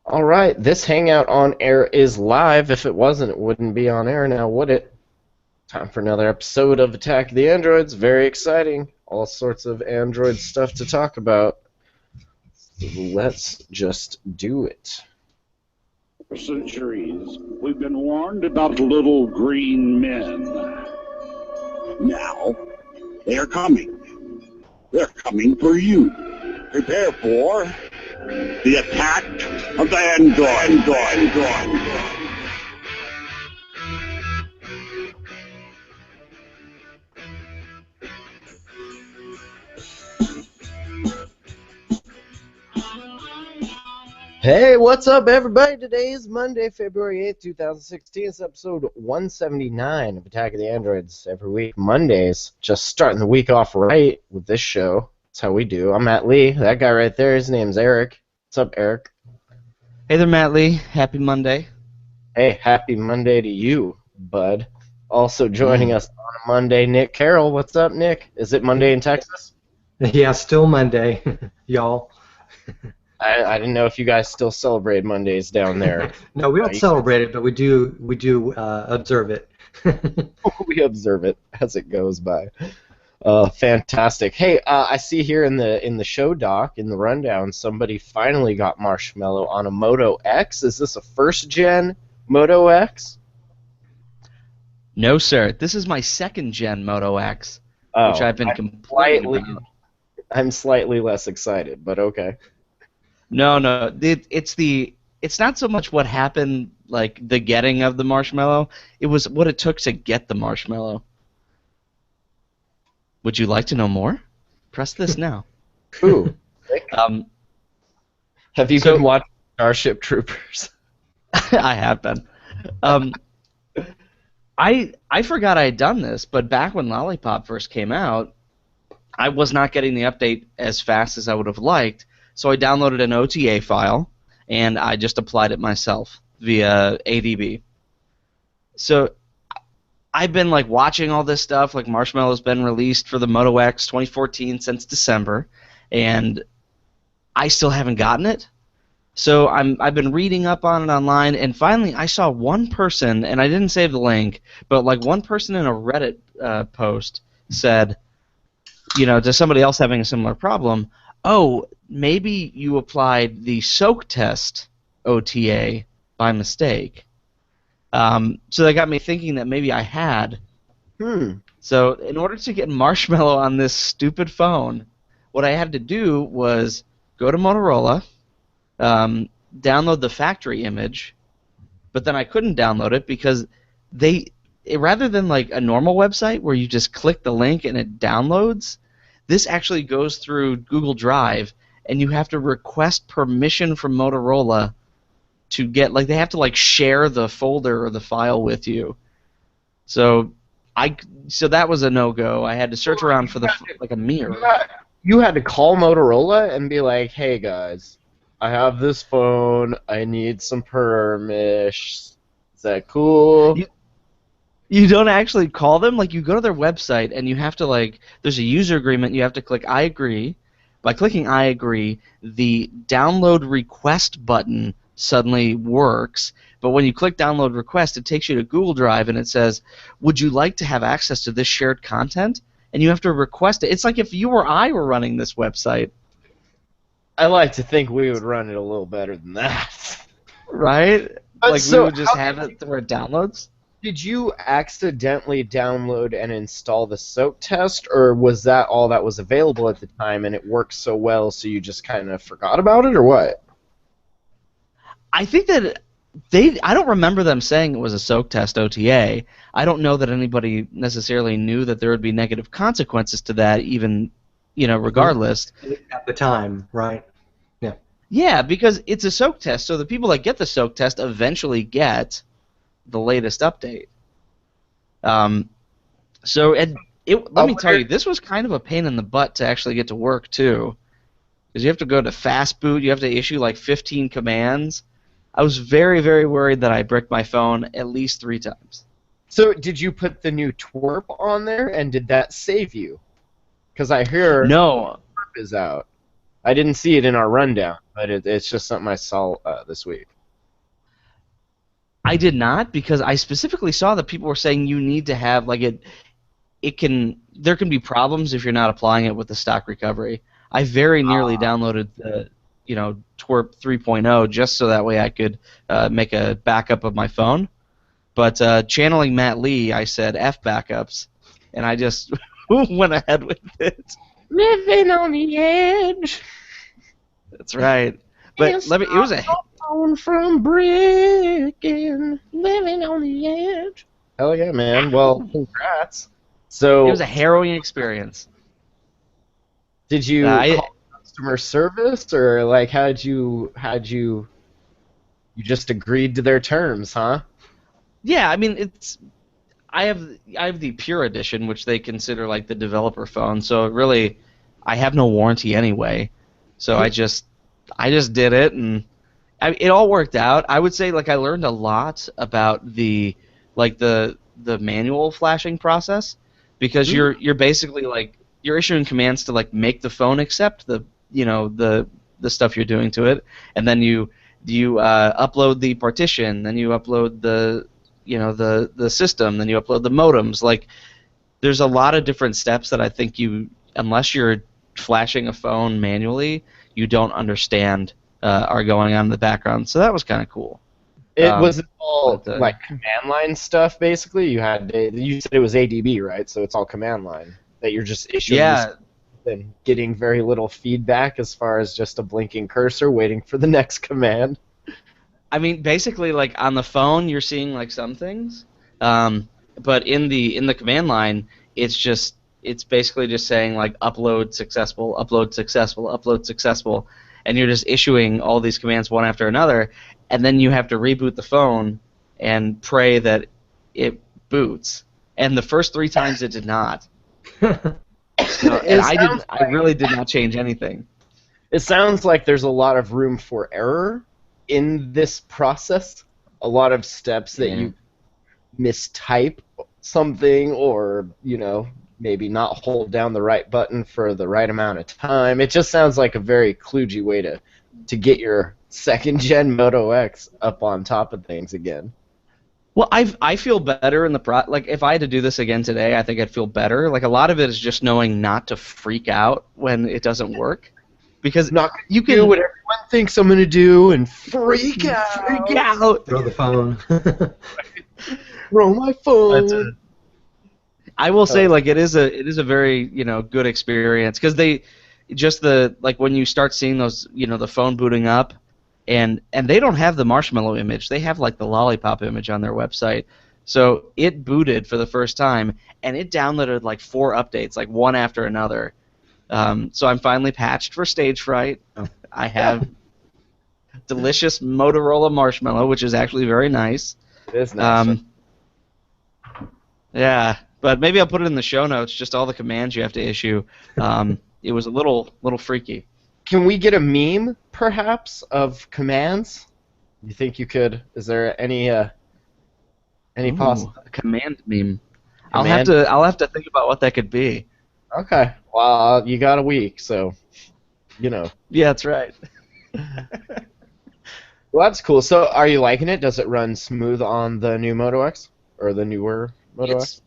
All right, this Hangout on Air is live. If it wasn't, it wouldn't be on air now, would it? Time for another episode of Attack the Androids. Very exciting. All sorts of Android stuff to talk about. Let's just do it. For centuries, we've been warned about little green men. Now, they're coming. They're coming for you. Prepare for the attack of the Android. Hey, what's up, everybody? Today is Monday, February 8th, 2016. It's episode 179 of Attack of the Androids. Every week, Mondays. Just starting the week off right with this show. That's how we do. I'm Matt Lee. That guy right there, his name's Eric. What's up, Eric? Hey there, Matt Lee. Happy Monday. Hey, happy Monday to you, bud. Also joining us on a Monday, Nick Carroll. What's up, Nick? Is it Monday in Texas? Yeah, still Monday, y'all. I didn't know if you guys still celebrate Mondays down there. No, we don't celebrate it, but we do observe it. We observe it as it goes by. Fantastic. Hey, I see here in the show doc, in the rundown, somebody finally got Marshmallow on a Moto X. Is this a first-gen Moto X? No, sir. This is my second-gen Moto X, which I've been complaining about. I'm slightly less excited, but okay. No. It's not so much what happened, like the getting of the marshmallow. It was what it took to get the marshmallow. Would you like to know more? Press this now. Ooh. Have you been watching Starship Troopers? I have been. I forgot I had done this, but back when Lollipop first came out, I was not getting the update as fast as I would have liked. So I downloaded an OTA file, and I just applied it myself via ADB. So I've been watching all this stuff. Like Marshmallow's been released for the Moto X 2014 since December, and I still haven't gotten it. So I've been reading up on it online, and finally I saw one person, and I didn't save the link, but one person in a Reddit post said, to somebody else having a similar problem, oh, maybe you applied the soak test OTA by mistake. So that got me thinking that maybe I had. So in order to get Marshmallow on this stupid phone, what I had to do was go to Motorola, download the factory image, but then I couldn't download it because rather than a normal website where you just click the link and it downloads, this actually goes through Google Drive, and you have to request permission from Motorola to get, they have to share the folder or the file with you. So that was a no-go. I had to search around for a mirror. You had to call Motorola and be like, hey guys, I have this phone, I need some permission. Is that cool? You don't actually call them. You go to their website, and you have to, there's a user agreement. You have to click I agree. By clicking I agree, the download request button suddenly works. But when you click download request, it takes you to Google Drive, and it says, would you like to have access to this shared content? And you have to request it. It's like if you or I were running this website. I like to think we would run it a little better than that. Right? So we would just have it where it downloads? Did you accidentally download and install the soak test, or was that all that was available at the time and it worked so well so you just kind of forgot about it, or what? I think that I don't remember them saying it was a soak test OTA. I don't know that anybody necessarily knew that there would be negative consequences to that, even, regardless. At the time, right? Yeah. Yeah, because it's a soak test, so the people that get the soak test eventually get the latest update. Let me tell you, this was kind of a pain in the butt to actually get to work too, because you have to go to fast boot. You have to issue 15 commands. I was very, very worried that I bricked my phone at least 3 times. So did you put the new twerp on there, and did that save you? Because I hear no twerp is out. I didn't see it in our rundown, but it's just something I saw this week. I did not, because I specifically saw that people were saying you need to have like it. There can be problems if you're not applying it with the stock recovery. I very nearly downloaded the Twerp 3.0 just so that way I could make a backup of my phone. But channeling Matt Lee, I said F backups, and I just went ahead with it. Living on the edge. That's right. But it was a phone from breaking, living on the edge. Hell yeah, man. Well, congrats. So it was a harrowing experience. Did you call customer service, or like how'd you just agreed to their terms, huh? Yeah, I mean I have the Pure Edition, which they consider like the developer phone. So really, I have no warranty anyway. So I just did it, and it all worked out. I would say like I learned a lot about the manual flashing process, because you're basically like you're issuing commands to like make the phone accept the stuff you're doing to it, and then you upload the partition, then you upload the system, then you upload the modems. Like there's a lot of different steps that I think unless you're flashing a phone manually, you don't understand are going on in the background. So that was kind of cool. It was all like command line stuff, basically. You said it was ADB, right? So it's all command line that you're just issuing. Yeah. And getting very little feedback as far as just a blinking cursor waiting for the next command. I mean, basically, like on the phone, you're seeing like some things, but in the command line, it's basically just saying like upload successful, upload successful, upload successful, and you're just issuing all these commands one after another, and then you have to reboot the phone and pray that it boots. And the first 3 times it did not. And I really did not change anything. It sounds like there's a lot of room for error in this process. A lot of steps that you mistype something, or maybe not hold down the right button for the right amount of time. It just sounds like a very kludgy way to get your second-gen Moto X up on top of things again. Well, I feel better in the like if I had to do this again today, I think I'd feel better. Like a lot of it is just knowing not to freak out when it doesn't work, because you can do what everyone thinks I'm gonna do and freak out. Throw the phone. Throw my phone. I will say, like it is a very good experience, because when you start seeing those the phone booting up. And they don't have the marshmallow image. They have like the lollipop image on their website. So it booted for the first time, and it downloaded like 4 updates, like one after another. So I'm finally patched for stage fright. I have delicious Motorola marshmallow, which is actually very nice. It is nice. Yeah, but maybe I'll put it in the show notes, just all the commands you have to issue. It was a little freaky. Can we get a meme, perhaps, of commands? You think you could? Is there any possible command meme? I'll have to think about what that could be. Okay. Well, you got a week, so Yeah, that's right. Well, that's cool. So, are you liking it? Does it run smooth on the new Moto X or the newer Moto X?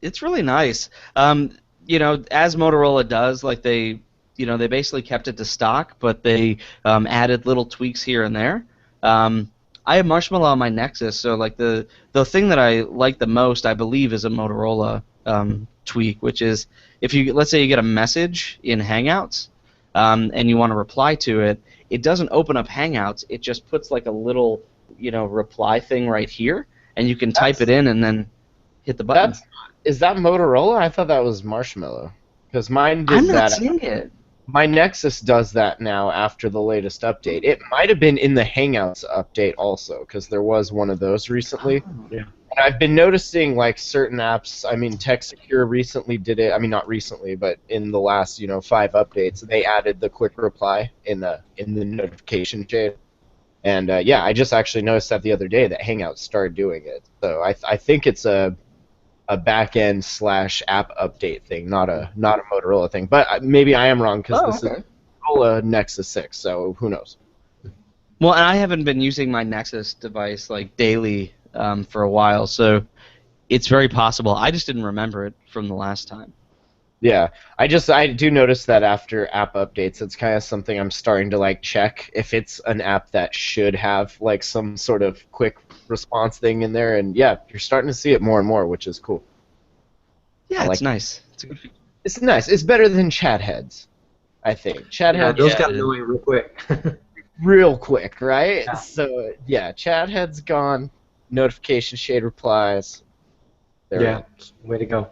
It's really nice. As Motorola does, like they basically kept it to stock, but they added little tweaks here and there. I have Marshmallow on my Nexus, so like the thing that I like the most, I believe, is a Motorola tweak, which is let's say you get a message in Hangouts and you want to reply to it, it doesn't open up Hangouts. It just puts like a little reply thing right here, and you can type it in and then hit the button. Is that Motorola? I thought that was Marshmallow, because mine did that. I'm not seeing it. My Nexus does that now after the latest update. It might have been in the Hangouts update also, because there was one of those recently. Oh, yeah. And I've been noticing like certain apps. I mean, TechSecure recently did it. I mean, not recently, but in the last 5 updates, they added the quick reply in the notification chain. And I just actually noticed that the other day that Hangouts started doing it. So I think it's a back-end / app update thing, not a Motorola thing. But maybe I am wrong, because this is Motorola Nexus 6, so who knows? Well, and I haven't been using my Nexus device like daily for a while, so it's very possible. I just didn't remember it from the last time. Yeah, I do notice that after app updates, it's kind of something I'm starting to like check if it's an app that should have like some sort of quick response thing in there, and yeah, you're starting to see it more and more, which is cool. Yeah, I it's like it. nice. It's a good feature. It's nice. It's better than chat heads, I think. Chat Yeah, heads those got annoying real quick. real quick, right? Yeah. So yeah, chat heads gone. Notification shade replies. There we Yeah, go. way to go.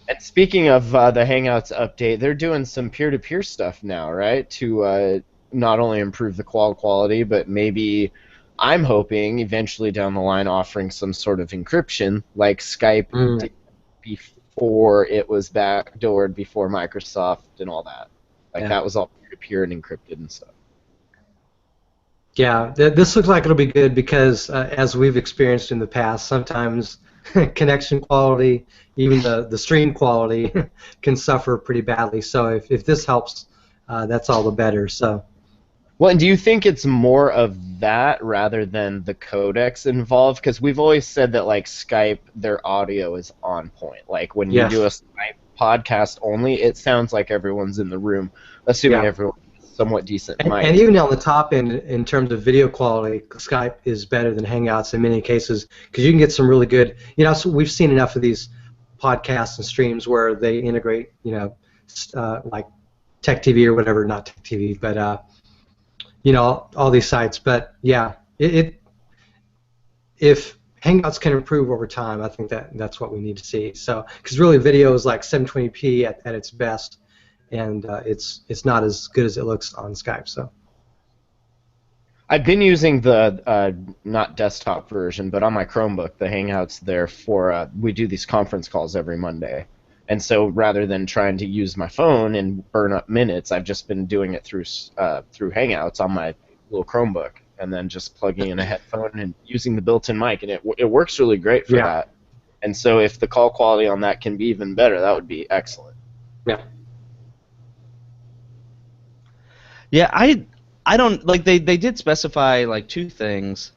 And speaking of the Hangouts update, they're doing some peer-to-peer stuff now, right? To not only improve the quality, but maybe I'm hoping eventually down the line offering some sort of encryption like Skype did before it was backdoored before Microsoft and all that. Like Yeah. that was all peer-to-peer and encrypted and stuff. Yeah, this looks like it'll be good because, as we've experienced in the past, sometimes connection quality, even the stream quality, can suffer pretty badly. So if this helps, that's all the better. So Well, and do you think it's more of that rather than the codecs involved? Because we've always said that like Skype, their audio is on point. Like when you Yes. do a Skype podcast only, it sounds like everyone's in the room, assuming Yeah. everyone's somewhat decent and mic. even on the top end, in terms of video quality, Skype is better than Hangouts in many cases because you can get some really good. So we've seen enough of these podcasts and streams where they integrate, like Tech TV or whatever, not Tech TV, but all these sites. But yeah, if Hangouts can improve over time, I think that's what we need to see. So because really video is like 720p at its best, and it's not as good as it looks on Skype. So I've been using the not desktop version, but on my Chromebook, the Hangouts there for we do these conference calls every Monday, and so rather than trying to use my phone and burn up minutes, I've just been doing it through Hangouts on my little Chromebook, and then just plugging in a headphone and using the built-in mic, and it works really great for that. And so if the call quality on that can be even better, that would be excellent. yeah. Yeah, I don't like they did specify like two things.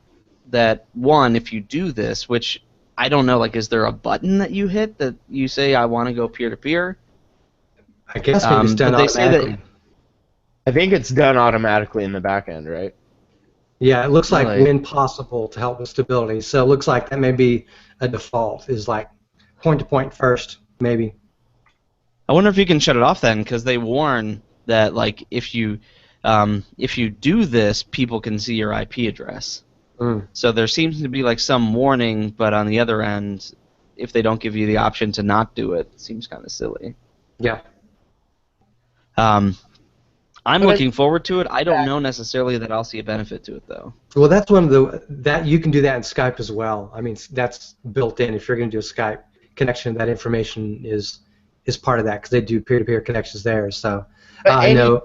That one, if you do this, which I don't know, like is there a button that you hit that you say I want to go peer to peer? I guess maybe it's done but they say automatically. that I think it's done automatically in the back end, right? Yeah, it looks like Really? when possible to help with stability. So it looks like that may be a default, is like point to point first, maybe. I wonder if you can shut it off then, because they warn that like if you do this, people can see your IP address. So there seems to be like some warning, but on the other end, if they don't give you the option to not do it, it seems kind of silly. Yeah. I'm looking forward to it. I don't know necessarily that I'll see a benefit to it though. Well, that's one of that you can do that in Skype as well. I mean, that's built in. If you're going to do a Skype connection, that information is part of that because they do peer-to-peer connections there. So I know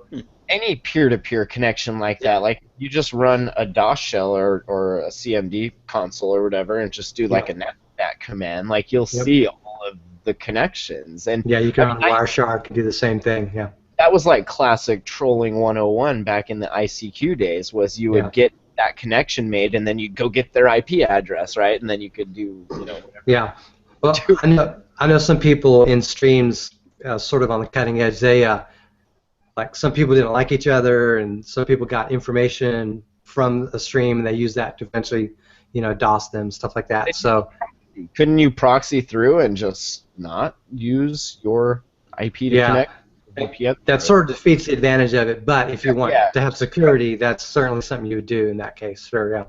any peer-to-peer connection like that, like you just run a DOS shell or a CMD console or whatever, and just do like a net command, like you'll see all of the connections. And yeah, you can run Wireshark and do the same thing. Yeah. That was like classic trolling 101 back in the ICQ days. Was you would get that connection made, and then you'd go get their IP address, right? And then you could do whatever. Yeah. Well, I know some people in streams, sort of on the cutting edge. They like some people didn't like each other, and some people got information from a stream, and they used that to eventually, DOS them, stuff like that. So couldn't you proxy through and just not use your IP to connect? That sort of defeats the advantage of it. But if you want to have security, that's certainly something you would do in that case. Sure, yeah.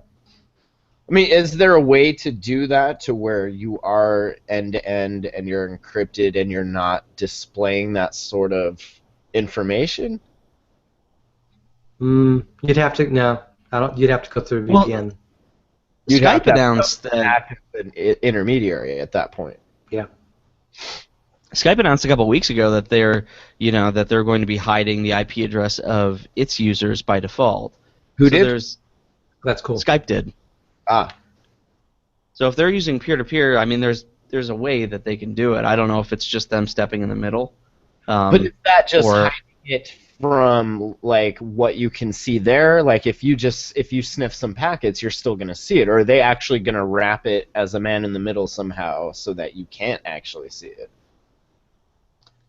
I mean, is there a way to do that to where you are end-to-end and you're encrypted and you're not displaying that sort of information? You'd have to You'd have to go through VPN. Skype announced that act as an intermediary at that point. Yeah. Skype announced a couple weeks ago that they're going to be hiding the IP address of its users by default. Who did? That's cool. Skype did. So if they're using peer-to-peer, I mean, there's a way that they can do it. I don't know if it's just them stepping in the middle. But is that just hiding it from like what you can see there? Like if you sniff some packets, you're still gonna see it, or are they actually gonna wrap it as a man in the middle somehow so that you can't actually see it?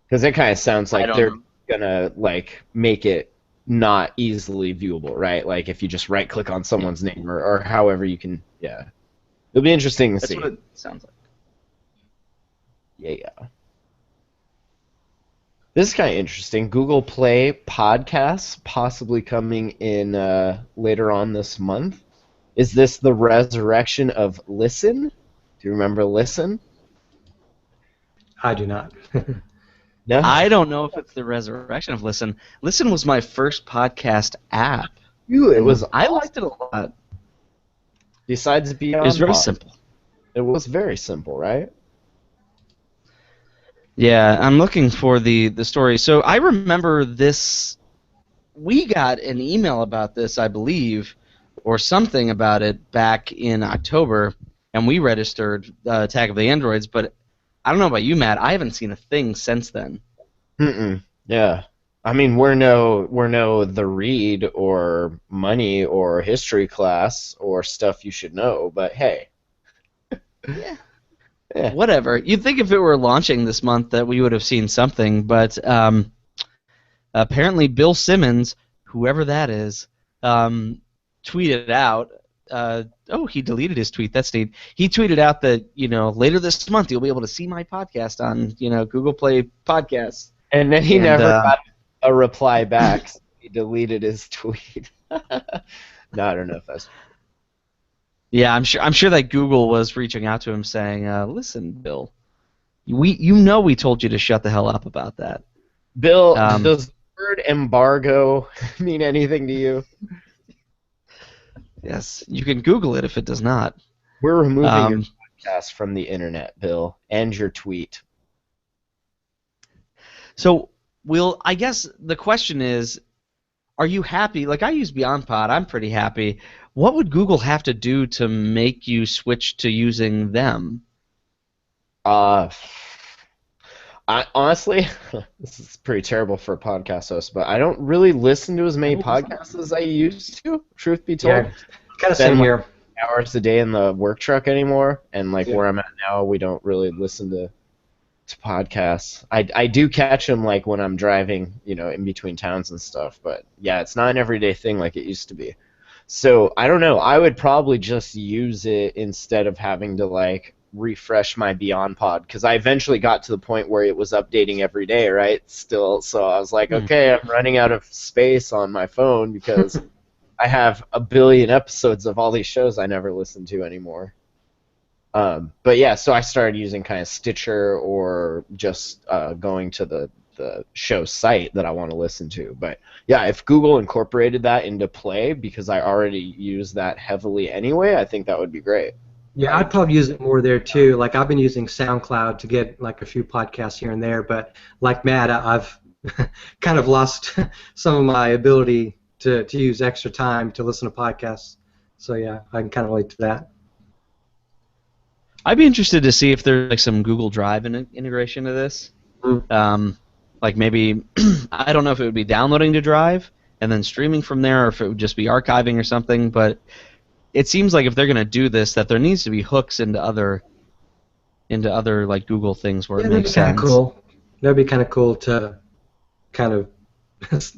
Because it kind of sounds I like don't they're know. gonna like make it not easily viewable, right? Like if you just right click on Yeah, someone's name or however you can, yeah. It'll be interesting to that's what see. it sounds like. Yeah. This is kind of interesting. Google Play podcasts possibly coming in later on this month. Is this the resurrection of Listen? Do you remember Listen? I do not. No? I don't know if it's the resurrection of Listen. Listen was my first podcast app, You, it and was I awesome. liked it a lot. Besides It was Beyond very Pod. simple. It was very simple, right? Yeah, I'm looking for the story. So I remember this. We got an email about this, I believe, or something about it back in October, and we registered Attack of the Androids. But I don't know about you, Matt. I haven't seen a thing since then. Mm-mm. Yeah. I mean, we're no The Read or Money or History Class or Stuff You Should Know, but hey. Yeah. Yeah. Whatever. You'd think if it were launching this month that we would have seen something, but apparently Bill Simmons, whoever that is, tweeted out. He deleted his tweet. That's neat. He tweeted out that later this month you'll be able to see my podcast on Google Play Podcasts. And then he And never got a reply back. So he deleted his tweet. No, I don't know if that's. yeah, I'm sure that Google was reaching out to him saying, "Listen, Bill, we told you to shut the hell up about that." Bill, Um, does the word embargo mean anything to you? yes, you can Google it if it does not. We're removing your Um, podcast from the internet, Bill, and your tweet. So, I guess the question is, are you happy? Like, I use BeyondPod. I'm pretty happy. What would Google have to do to make you switch to using them? Uh, I honestly, this is pretty terrible for a podcast host, but I don't really listen to as many podcasts as I used to. Truth be told, Yeah, kind of Spend, same like, here. hours a day in the work truck anymore, and like Yeah. where I'm at now, we don't really listen to podcasts. I do catch them like when I'm driving, in between towns and stuff, but yeah, it's not an everyday thing like it used to be. So I don't know. I would probably just use it instead of having to like refresh my Beyond Pod because I eventually got to the point where it was updating every day, right? Still, so I was like, okay, I'm running out of space on my phone because I have a billion episodes of all these shows I never listen to anymore. But yeah, so I started using kind of Stitcher or just going to the show site that I want to listen to. But yeah, if Google incorporated that into Play, because I already use that heavily anyway, I think that would be great. Yeah, I'd probably use it more there too. Like I've been using SoundCloud to get like a few podcasts here and there, but like Matt, I've kind of lost some of my ability to use extra time to listen to podcasts. So yeah, I can kind of relate to that. I'd be interested to see if there's like some Google Drive integration to this. Like maybe I don't know if it would be downloading to Drive and then streaming from there, or if it would just be archiving or something. But it seems like if they're going to do this, that there needs to be hooks into other like Google things where it That'd makes be kind sense. of cool. That'd be kind of cool to kind of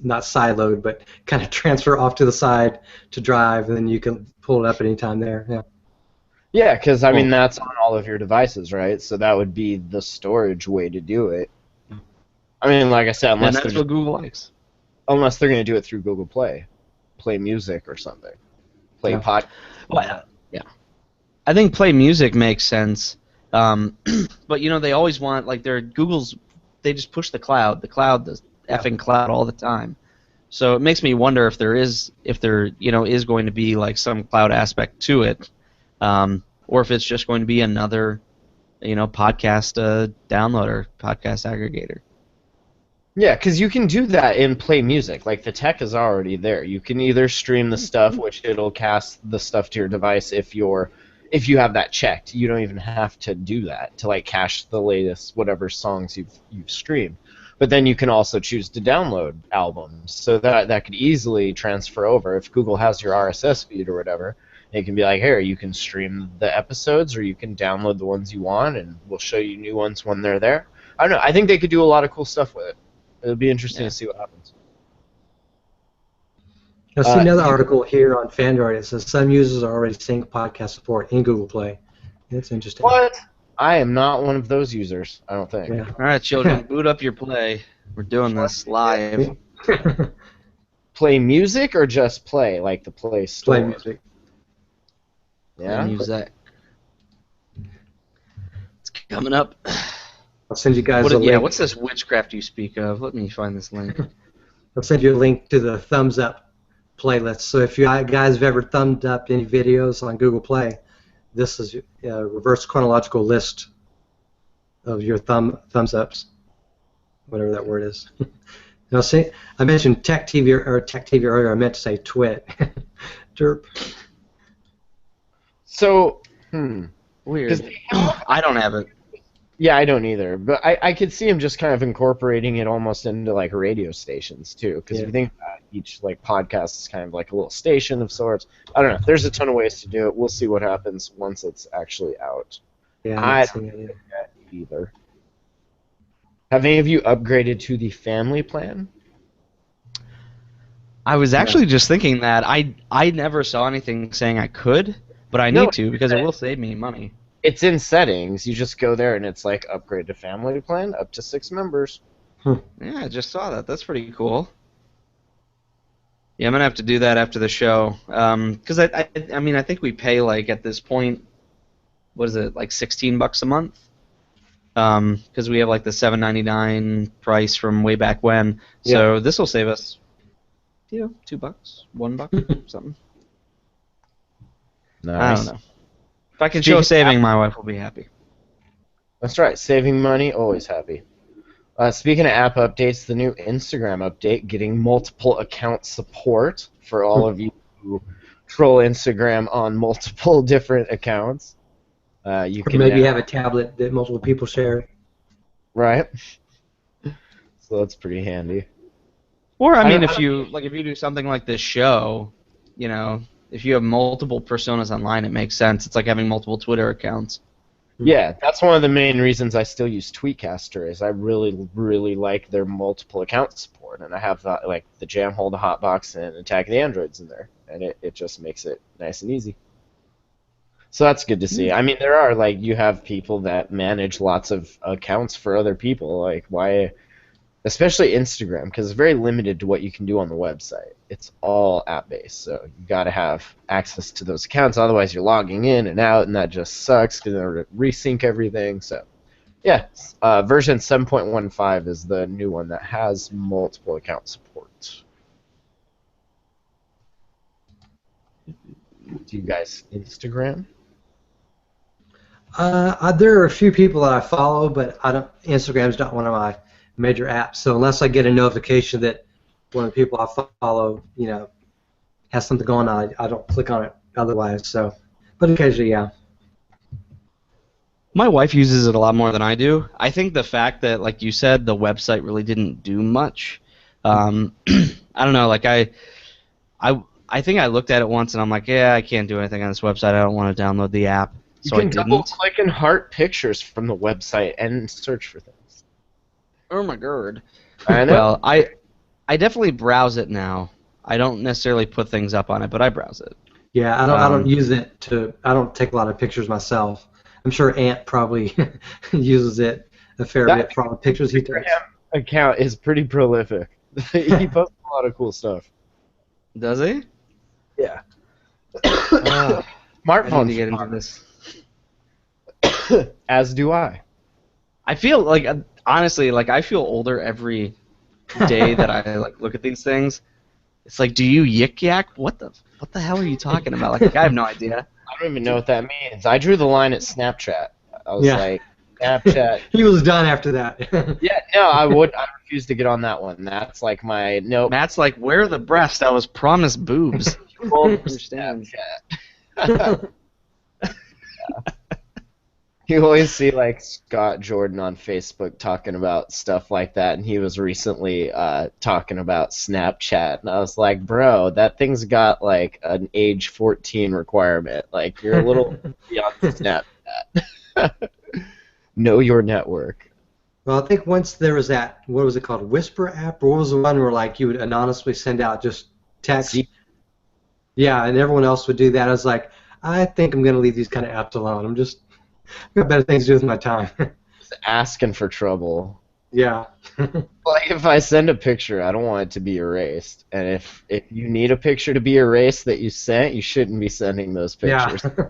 not sideload, but kind of transfer off to the side to Drive, and then you can pull it up anytime there. Yeah. Yeah, because I mean Cool. that's on all of your devices, right? So that would be the storage way to do it. I mean, like I said, And that's what Google likes. unless they're going to do it through Google Play Music or something, Play Yeah. Pod. Well, yeah. I think Play Music makes sense, but they always want like they just push the cloud, the effing cloud all the time. So it makes me wonder if there is going to be like some cloud aspect to it, or if it's just going to be another podcast downloader, podcast aggregator. Yeah, because you can do that in Play Music. Like the tech is already there. You can either stream the stuff, which it'll cast the stuff to your device if you have that checked. You don't even have to do that to like cache the latest whatever songs you've streamed. But then you can also choose to download albums, so that could easily transfer over. If Google has your RSS feed or whatever, it can be like, here, you can stream the episodes, or you can download the ones you want, and we'll show you new ones when they're there. I don't know. I think they could do a lot of cool stuff with it. It'll be interesting to see what happens. I see another article here on Fandroid. It says some users are already seeing podcast support in Google Play. That's interesting. What? I am not one of those users, I don't think. Yeah. All right, children, boot up your Play. We're doing this live. Play music or just play, like the Play Store? Play music. Yeah. Music. It's coming up. I'll send you guys a link. Yeah, what's this witchcraft you speak of? Let me find this link. I'll send you a link to the thumbs up playlist. So if you guys have ever thumbed up any videos on Google Play, this is a reverse chronological list of your thumbs ups, whatever that word is. Now, see, I mentioned Tech TV earlier. I meant to say Twit. Derp. So, Weird. I don't have it. Yeah, I don't either. But I could see him just kind of incorporating it almost into like radio stations too. Because if you think about it, each like podcast is kind of like a little station of sorts. I don't know. There's a ton of ways to do it. We'll see what happens once it's actually out. Yeah, I don't think that either. Have any of you upgraded to the family plan? I was actually just thinking that I never saw anything saying I could, but I need to because it will save me money. It's in settings. You just go there and it's like upgrade to family plan up to 6 members. Yeah, I just saw that. That's pretty cool. Yeah, I'm gonna have to do that after the show. Because I mean I think we pay like at this point, what is it, like $16 a month? Because we have like the $7.99 price from way back when. So this will save us, $2, $1, something. Nice. I don't know. If I can show saving, my wife will be happy. That's right. Saving money, always happy. Speaking of app updates, the new Instagram update, getting multiple account support for all of you who troll Instagram on multiple different accounts. You can maybe have a tablet that multiple people share. Right. So that's pretty handy. Or I mean, if you do something like this show, you know, if you have multiple personas online, it makes sense. It's like having multiple Twitter accounts. Yeah, that's one of the main reasons I still use Tweetcaster. Is I really, really like their multiple account support, and I have like the Jamhold, the Hotbox, and Attack of the Androids in there, and it just makes it nice and easy. So that's good to see. I mean, there are like you have people that manage lots of accounts for other people. Like why? Especially Instagram, because it's very limited to what you can do on the website. It's all app-based, so you got to have access to those accounts. Otherwise, you're logging in and out, and that just sucks because in order to resync everything. So, yeah, version 7.15 is the new one that has multiple account support. Do you guys Instagram? There are a few people that I follow, but Instagram's not one of my major apps. So unless I get a notification that one of the people I follow, you know, has something going on, I don't click on it otherwise. So, but occasionally, yeah. My wife uses it a lot more than I do. I think the fact that, like you said, the website really didn't do much. I don't know. Like I think I looked at it once and I'm like, yeah, I can't do anything on this website. I don't want to download the app. So you can double-click and heart pictures from the website and search for things. Oh my god. I know. Well, I definitely browse it now. I don't necessarily put things up on it, but I browse it. Yeah, I don't use it to. I don't take a lot of pictures myself. I'm sure Ant probably uses it a fair bit for all the pictures he takes. Account is pretty prolific. He posts a lot of cool stuff. Does he? Yeah. I Smartphones need to get into this. As do I. I feel like, honestly, like I feel older every day that I like look at these things. It's like, do you yik yak? What the hell are you talking about? Like I have no idea. I don't even know what that means. I drew the line at Snapchat. I was like, Snapchat. He was done after that. Yeah, no, I refuse to get on that one. That's like my nope. Matt's like, where are the breasts? I was promised boobs. You won't understand. Snapchat. You always see like Scott Jordan on Facebook talking about stuff like that, and he was recently talking about Snapchat, and I was like, bro, that thing's got like an age 14 requirement. Like you're a little beyond Snapchat. Know your network. Well, I think once there was that, what was it called, Whisper app, or what was the one where like you would anonymously send out just text? See, Yeah, and everyone else would do that. I was like, I think I'm going to leave these kind of apps alone. I've got better things to do with my time. just asking for trouble. Yeah. Like if I send a picture, I don't want it to be erased. And if you need a picture to be erased that you sent, you shouldn't be sending those pictures. Yeah.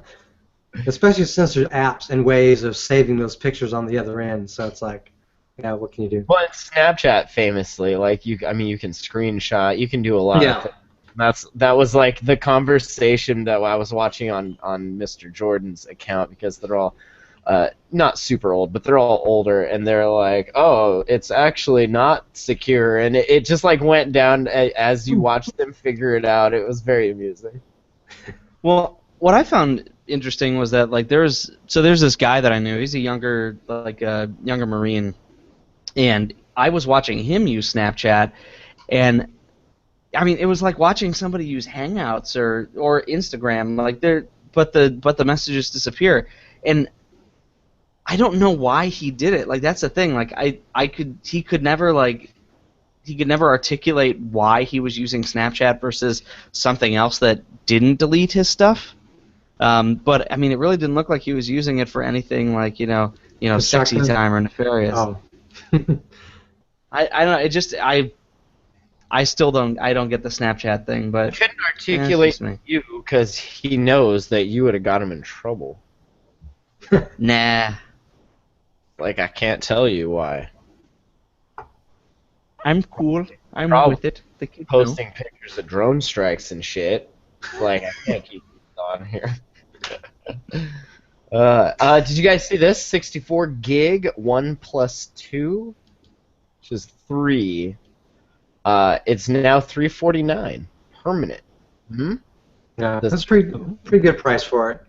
Especially since there's apps and ways of saving those pictures on the other end. So it's like, yeah, what can you do? But Snapchat famously, like you can screenshot, you can do a lot of things. That was like the conversation that I was watching on Mr. Jordan's account because they're all not super old, but they're all older, and they're like, oh, it's actually not secure, and it just like went down as you watched them figure it out. It was very amusing. Well, what I found interesting was that like there's this guy that I knew. He's a younger Marine, and I was watching him use Snapchat, and I mean it was like watching somebody use Hangouts or Instagram. Like but the messages disappear, and I don't know why he did it. Like that's the thing. Like he could never articulate why he was using Snapchat versus something else that didn't delete his stuff. But I mean, it really didn't look like he was using it for anything like sexy time or nefarious. Oh. I don't know. It just I still don't get the Snapchat thing, but He couldn't articulate you because he knows that you would have got him in trouble. Nah. Like I can't tell you why. I'm cool. I'm Probably with it. The kids Posting pictures of drone strikes and shit. Like I can't keep this on here. Did you guys see this? 64 gig, 1 plus 2, which is 3. It's now $349 permanent. Yeah, that's pretty good price for it.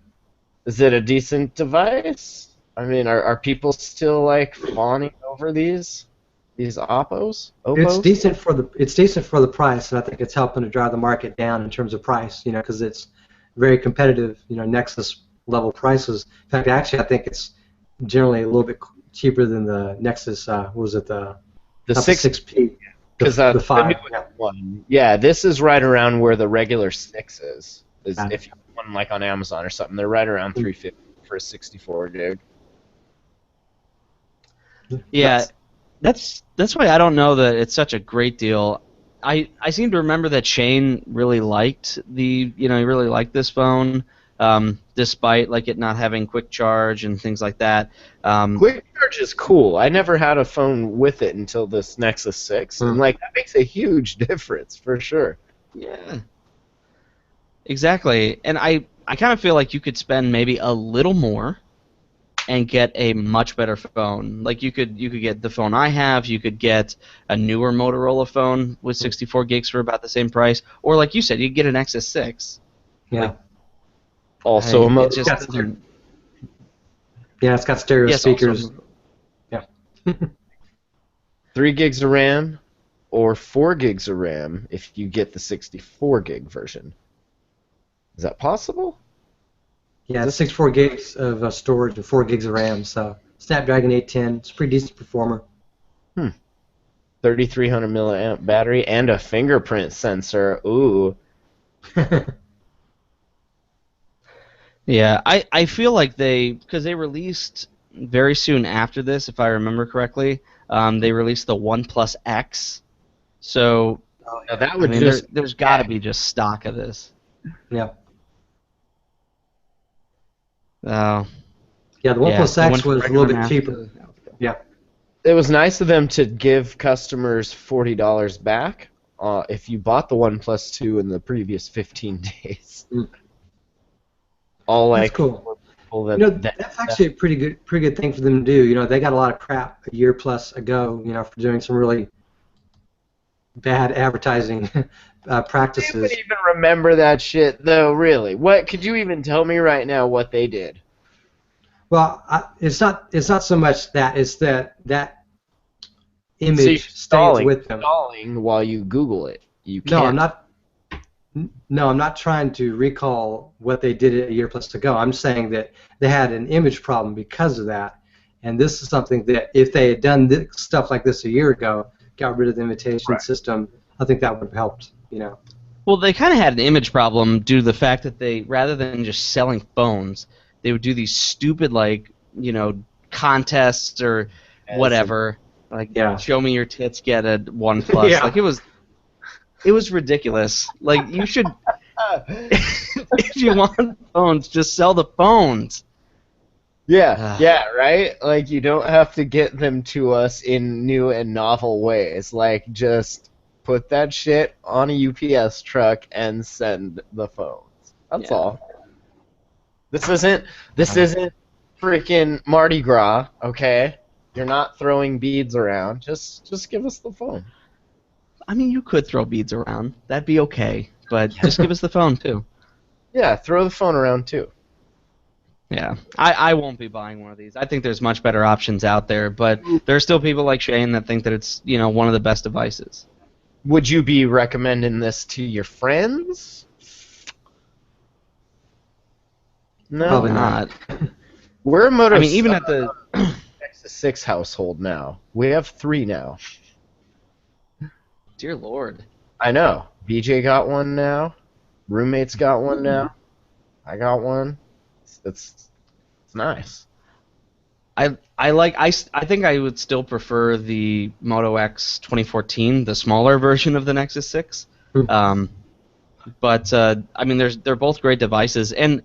Is it a decent device? I mean, are people still like fawning over these Oppos? It's decent for the price, and I think it's helping to drive the market down in terms of price. Because it's very competitive. Nexus level prices. In fact, actually, I think it's generally a little bit cheaper than the Nexus. What was it the 6P? Because the 5 one. Yeah, this is right around where the regular 6 is. Yeah. If you want one like on Amazon or something, they're right around $350 for a 64 gig. Yeah, that's why I don't know that it's such a great deal. I seem to remember that Shane really liked he really liked this phone, despite like it not having quick charge and things like that. Quick charge is cool. I never had a phone with it until this Nexus 6, and like that makes a huge difference for sure. Yeah. Exactly, and I kind of feel like you could spend maybe a little more and get a much better phone. Like you could get the phone I have, you could get a newer Motorola phone with 64 gigs for about the same price, or like you said, you could get an Nexus 6. Yeah. Like, Also, a it just doesn't. Yeah, it's got stereo speakers. Yeah. 3 gigs of RAM or 4 gigs of RAM if you get the 64 gig version. Is that possible? Yeah, it's 64 gigs of storage and 4 gigs of RAM. So Snapdragon 810, it's a pretty decent performer. 3,300 milliamp battery and a fingerprint sensor. Ooh. Yeah, I feel like because they released very soon after this, if I remember correctly, they released the OnePlus X. So Now that would there's got to be just stock of this. Yeah. Oh. Yeah, the OnePlus X was a little bit cheaper. Yeah. It was nice of them to give customers $40 back if you bought the OnePlus 2 in the previous 15 days. All That's cool. That's actually a pretty good thing for them to do. They got a lot of crap a year plus ago, for doing some really bad advertising practices. I don't even remember that shit, though, really. What could you even tell me right now what they did? Well, it's not so much that it's that So you're image stays with them. stalling while you Google it. You No, can't. I'm not. No, I'm not trying to recall what they did a year plus ago. I'm saying that they had an image problem because of that, and this is something that if they had done stuff like this a year ago, got rid of the invitation system, I think that would have helped. Well, they kind of had an image problem due to the fact that they, rather than just selling phones, they would do these stupid, like, contests or whatever. Like, show me your tits, get a OnePlus. Yeah. Like, it was ridiculous. Like, you should, if you want phones, just sell the phones. Yeah, right? Like, you don't have to get them to us in new and novel ways. Like, just put that shit on a UPS truck and send the phones. That's all. This isn't freaking Mardi Gras, okay? You're not throwing beads around. Just give us the phone. I mean, you could throw beads around. That'd be okay. But just give us the phone, too. Yeah, throw the phone around, too. Yeah, I won't be buying one of these. I think there's much better options out there, but there are still people like Shane that think that it's, one of the best devices. Would you be recommending this to your friends? No, Probably not. We're a Moto. I mean, even at the Nexus 6 household now. We have 3 now. Dear Lord. I know. BJ got one now. Roommate's got one now. I got one. It's nice. I think I would still prefer the Moto X 2014, the smaller version of the Nexus 6. But I mean, they're both great devices, and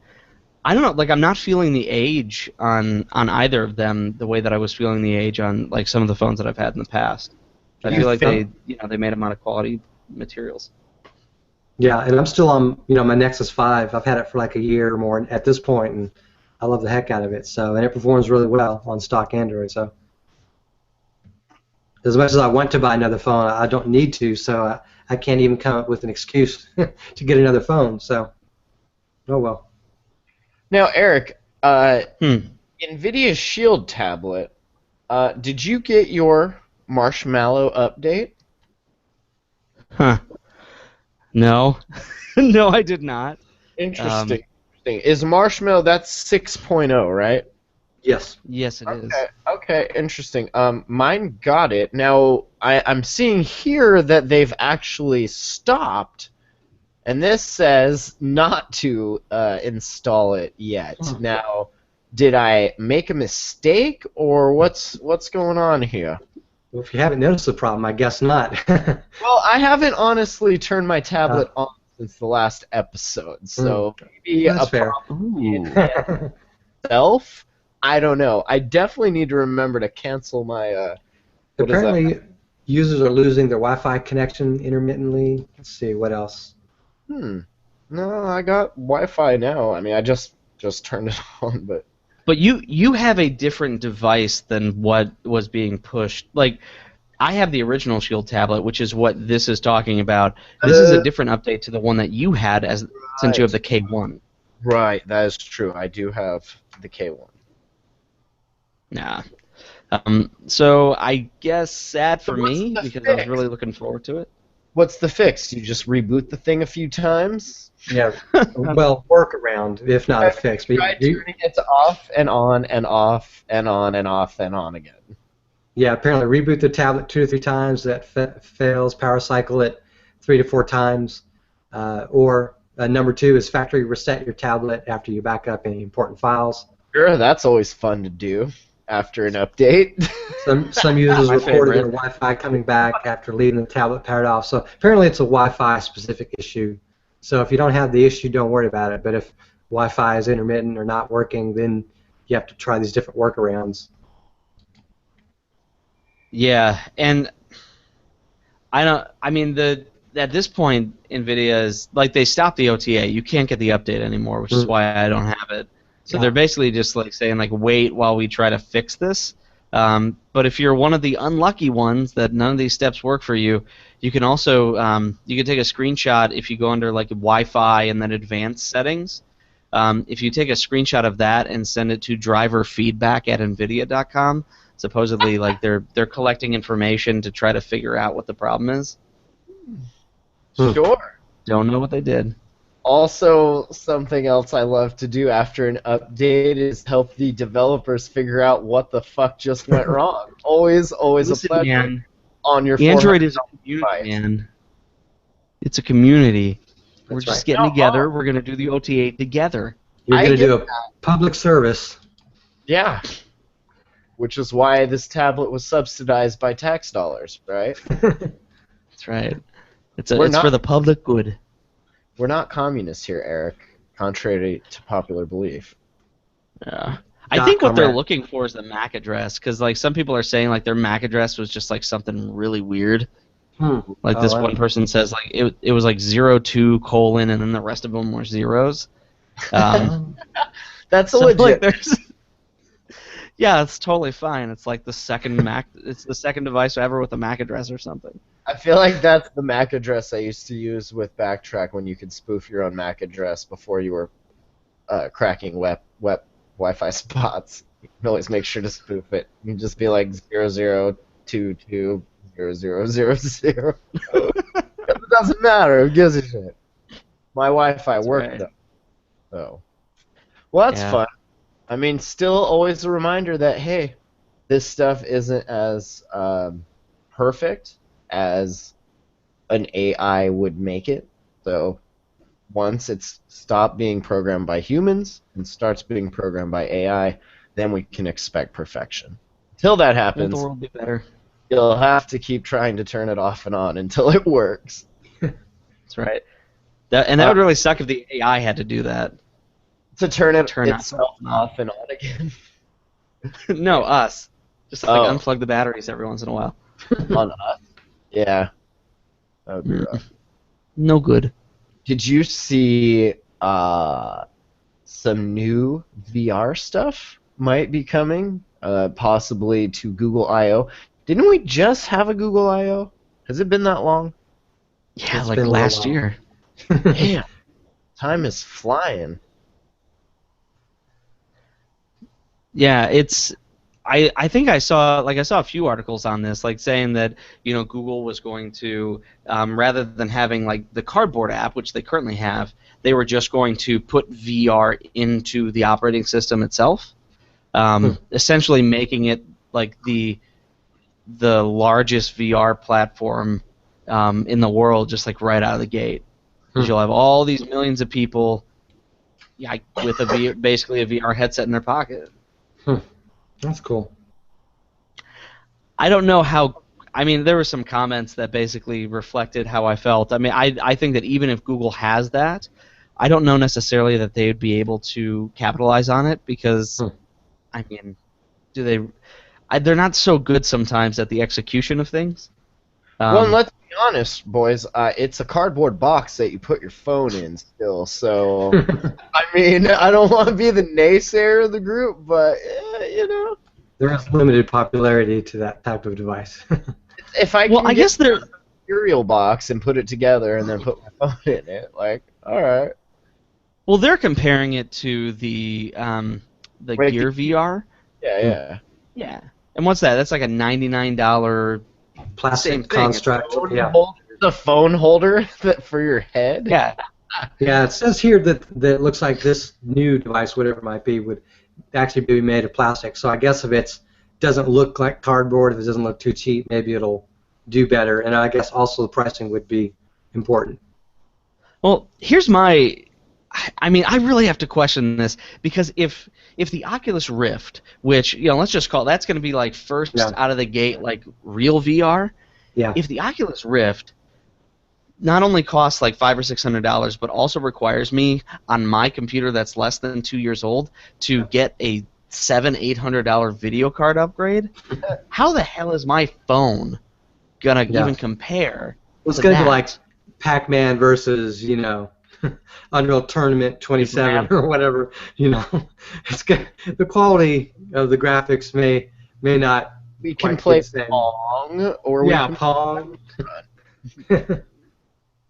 I don't know, like, I'm not feeling the age on either of them the way that I was feeling the age on, like, some of the phones that I've had in the past. I feel like they made them out of quality materials. Yeah, and I'm still on, my Nexus 5. I've had it for like a year or more at this point, and I love the heck out of it. So, and it performs really well on stock Android. So, as much as I want to buy another phone, I don't need to. So, I can't even come up with an excuse to get another phone. So, oh well. Now, Eric, NVIDIA's Shield tablet. Did you get your Marshmallow update? Huh. No. No, I did not. Interesting. Is Marshmallow, that's 6.0, right? Yes. Yes, it is. Okay, interesting. Mine got it. Now, I'm seeing here that they've actually stopped, and this says not to install it yet. Now, did I make a mistake, or what's going on here? Well, if you haven't noticed the problem, I guess not. Well, I haven't honestly turned my tablet on since the last episode, so maybe that's fair. Problem itself. I don't know. I definitely need to remember to cancel my. Apparently, users are losing their Wi-Fi connection intermittently. Let's see what else. No, I got Wi-Fi now. I mean, I just turned it on, but. But you have a different device than what was being pushed. Like, I have the original Shield tablet, which is what this is talking about. This is a different update to the one that you had, since you have the K1. Right, that is true. I do have the K1. Nah. So I guess sad for me, because I was really looking forward to it. What's the fix? You just reboot the thing a few times? Yeah. Well, workaround, if not a fix. But try turning it off and on and off and on and off and on again. Yeah, apparently reboot the tablet 2 to 3 times. That fails. Power cycle it 3 to 4 times. Or number 2 is factory reset your tablet after you back up any important files. Sure, that's always fun to do after an update. Some users reported their Wi-Fi coming back after leaving the tablet powered off. So apparently it's a Wi-Fi specific issue. So if you don't have the issue, don't worry about it. But if Wi-Fi is intermittent or not working, then you have to try these different workarounds. Yeah, and I mean, at this point, NVIDIA is, like, they stopped the OTA. You can't get the update anymore, which is why I don't have it. So they're basically just, like, saying, like, wait while we try to fix this. But if you're one of the unlucky ones that none of these steps work for you, you can also you can take a screenshot if you go under, like, Wi-Fi and then advanced settings. If you take a screenshot of that and send it to driverfeedback@nvidia.com, supposedly like they're collecting information to try to figure out what the problem is. Sure. Don't know what they did. Also, something else I love to do after an update is help the developers figure out what the fuck just went wrong. Always Listen, a pleasure man, on your Android is a $400 community, device. man. It's a community. We're That's just right. getting No, together. We're going to do the OTA together. You're I going to get do a public service. Yeah. Which is why this tablet was subsidized by tax dollars, right? That's right. It's We're for not- the public good. We're not communists here, Eric, contrary to popular belief. Yeah. I think what .com they're rat. looking for is the MAC address, because like some people are saying like their MAC address was just like something really weird. Like this wow. one person says like it was like 02 colon and then the rest of them were zeros. That's a So, legit. like, there's yeah, it's totally fine. It's like the second Mac. It's the second device ever with a MAC address or something. I feel like that's the MAC address I used to use with Backtrack when you could spoof your own MAC address before you were cracking web Wi-Fi spots. You can always make sure to spoof it. You can just be like 0022 0000. It doesn't matter. Who gives a shit? My Wi-Fi worked right. though. So, well, that's Yeah. fun. I mean, still always a reminder that hey, this stuff isn't as perfect as an AI would make it. So once it's stopped being programmed by humans and starts being programmed by AI, then we can expect perfection. Until that Won't happens, the world be better? you'll have to keep trying to turn it off and on until it works. That's right. That would really suck if the AI had to do that. To turn it Turn itself on. off and on again. No, us. Just like Oh. unplug the batteries every once in a while. On us. Yeah. That would be rough. No good. Did you see some new VR stuff might be coming, possibly to Google I/O? Didn't we just have a Google I/O? Has it been that long? Yeah, It's like been a little last while. year. Damn, time is flying. Yeah, it's. I think I saw a few articles on this, like saying that Google was going to rather than having like the Cardboard app, which they currently have, they were just going to put VR into the operating system itself, essentially making it like the largest VR platform in the world, just like right out of the gate. 'Cause you'll have all these millions of people, yeah, with basically a VR headset in their pocket. That's cool. I don't know how. I mean, there were some comments that basically reflected how I felt. I mean, I think that even if Google has that, I don't know necessarily that they would be able to capitalize on it because, I mean, do they? They're not so good sometimes at the execution of things. Well, and let's be honest, boys. It's a cardboard box that you put your phone in still. So, I mean, I don't want to be the naysayer of the group, but There is limited popularity to that type of device. if I can Well, I get guess they're. a cereal box and put it together and then put my phone in it, like, all right. Well, they're comparing it to the Right, Gear VR. Yeah. Yeah. And what's that? That's like a $99. Same Plastic thing. construct. Yeah. The phone holder for your head. Yeah. Yeah, it says here that it looks like this new device, whatever it might be, would actually be made of plastic. So I guess if it doesn't look like cardboard, if it doesn't look too cheap, maybe it'll do better. And I guess also the pricing would be important. Well, here's my. I mean, I really have to question this because if the Oculus Rift, which let's just call that's going to be like first out of the gate like real VR. Yeah. If the Oculus Rift not only costs like $500 or $600, but also requires me on my computer that's less than 2 years old to get a $700-800 video card upgrade, how the hell is my phone gonna even compare? It's to going to that? be like Pac-Man versus Unreal Tournament 27 or whatever. It's good. The quality of the graphics may not. We can quite be play the same. Pong, or we can Pong.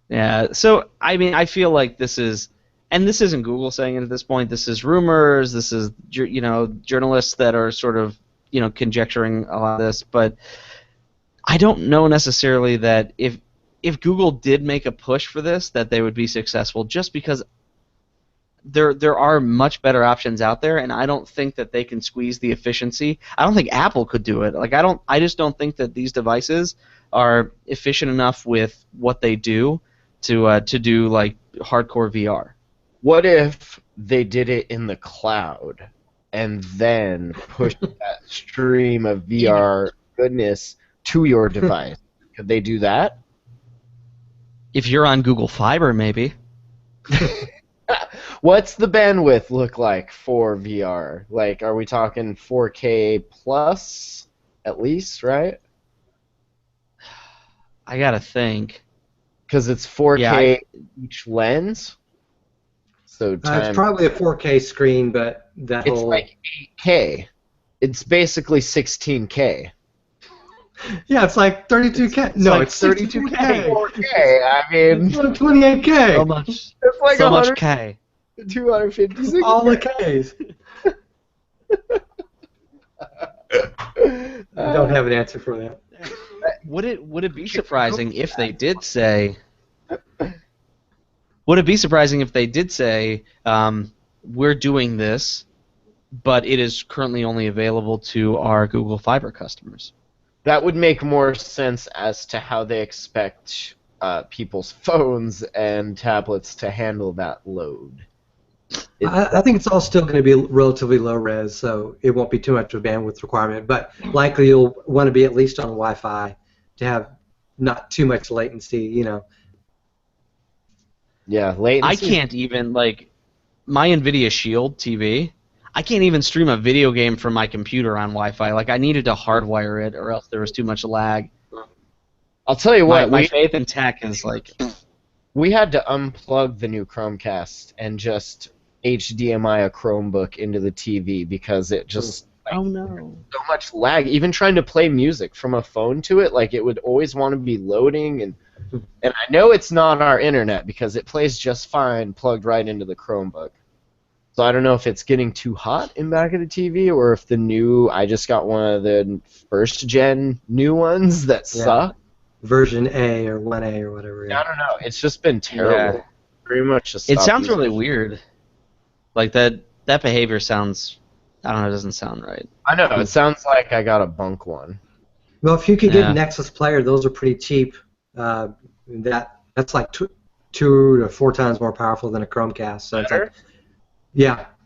Yeah, so I mean, I feel like this is and this isn't Google saying it at this point. This is rumors. This is journalists that are sort of conjecturing a lot of this. But I don't know necessarily that if Google did make a push for this, that they would be successful. Just because there are much better options out there, and I don't think that they can squeeze the efficiency. I don't think Apple could do it. Like I just don't think that these devices are efficient enough with what they do to do like hardcore VR. What if they did it in the cloud and then pushed that stream of VR goodness to your device? Could they do that? If you're on Google Fiber, maybe. What's the bandwidth look like for VR? Like, are we talking 4K plus at least, right? I gotta think. Because it's 4K each lens. So it's probably a 4K screen, but that it's like 8K. It's basically 16K. Yeah, it's like 32K. No, like it's 32K. 4K. I mean, it's like 28K. So much. It's like So much K. 256. All the Ks. I don't have an answer for that. Would it be surprising if they did say? Would it be surprising if they did say we're doing this, but it is currently only available to our Google Fiber customers? That would make more sense as to how they expect people's phones and tablets to handle that load. I think it's all still going to be relatively low res, so it won't be too much of a bandwidth requirement. But likely you'll want to be at least on Wi-Fi to have not too much latency. Yeah, latency. I can't even my NVIDIA Shield TV. I can't even stream a video game from my computer on Wi-Fi. Like I needed to hardwire it, or else there was too much lag. I'll tell you what. My faith in tech is like. We had to unplug the new Chromecast and just HDMI a Chromebook into the TV because it just Oh no. so much lag. Even trying to play music from a phone to it, like it would always want to be loading, and I know it's not our internet because it plays just fine plugged right into the Chromebook. So I don't know if it's getting too hot in back of the TV or if I just got one of the first gen new ones that suck. Version A or 1A or whatever. I don't know. It's just been terrible. Yeah. Very much just. It sounds really weird. Like that behavior sounds. I don't know. It doesn't sound right. I know. It sounds like I got a bunk one. Well, if you could get Nexus Player, those are pretty cheap. That's like 2 to 4 times more powerful than a Chromecast. So it's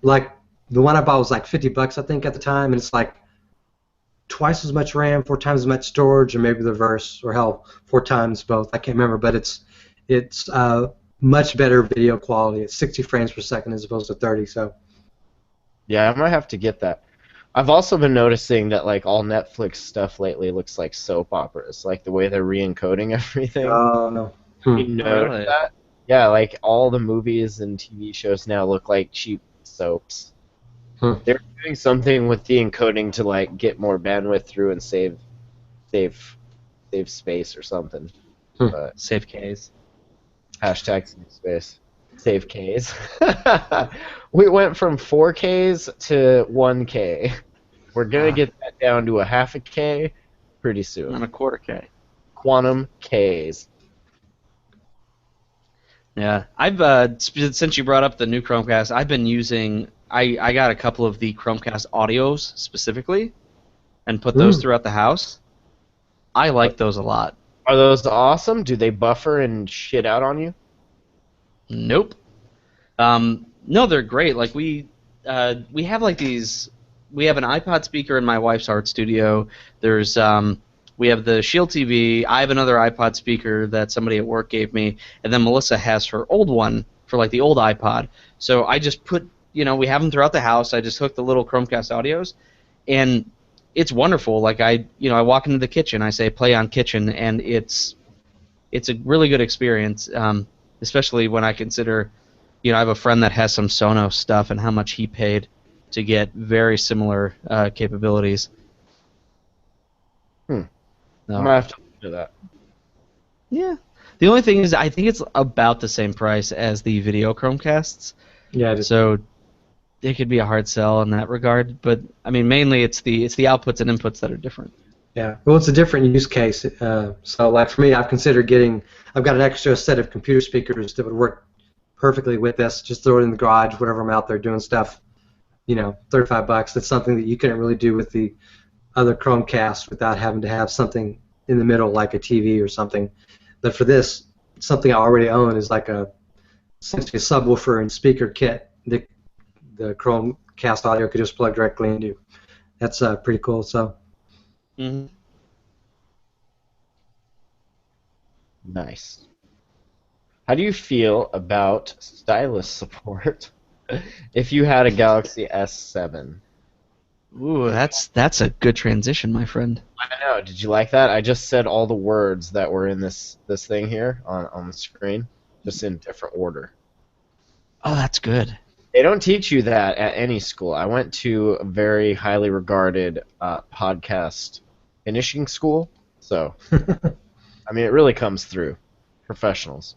like the one I bought was like $50 I think at the time, and it's like twice as much RAM, 4 times as much storage, or maybe the reverse, or hell, 4 times both. I can't remember, but it's much better video quality. It's 60 frames per second as opposed to 30. So. Yeah, I might have to get that. I've also been noticing that like all Netflix stuff lately looks like soap operas, like the way they're re-encoding everything. Oh no. You notice that? Yeah, like all the movies and TV shows now look like cheap soaps. They're doing something with the encoding to like get more bandwidth through and save space or something. But Save Ks. hashtag save space. Save Ks. We went from 4Ks to 1K. We're gonna get that down to a half a K pretty soon. And a quarter K. Quantum Ks. Yeah, I've since you brought up the new Chromecast, I've been using. I got a couple of the Chromecast audios specifically, and put those throughout the house. I like those a lot. Are those awesome? Do they buffer and shit out on you? Nope. No, they're great. Like we have like these. We have an iPod speaker in my wife's art studio. There's we have the Shield TV. I have another iPod speaker that somebody at work gave me, and then Melissa has her old one for like the old iPod. So I just put, we have them throughout the house. I just hook the little Chromecast audios, and it's wonderful. Like I walk into the kitchen, I say play on kitchen, and it's a really good experience, especially when I consider, I have a friend that has some Sonos stuff and how much he paid to get very similar capabilities. I might have to look into that. Yeah. The only thing is, I think it's about the same price as the video Chromecasts. Yeah, it is. So it could be a hard sell in that regard. But I mean, mainly it's the outputs and inputs that are different. Yeah, well, it's a different use case. So, like for me, I've considered getting. I've got an extra set of computer speakers that would work perfectly with this. Just throw it in the garage, whatever I'm out there doing stuff. $35. That's something that you couldn't really do with the other Chromecast without having to have something in the middle, like a TV or something. But for this, something I already own is like essentially a subwoofer and speaker kit that the Chromecast audio could just plug directly into. That's pretty cool. So. Mm-hmm. Nice. How do you feel about stylus support if you had a Galaxy S7? Ooh, that's a good transition, my friend. I know. Did you like that? I just said all the words that were in this thing here on the screen, just in different order. Oh, that's good. They don't teach you that at any school. I went to a very highly regarded podcast finishing school, so I mean, it really comes through. Professionals.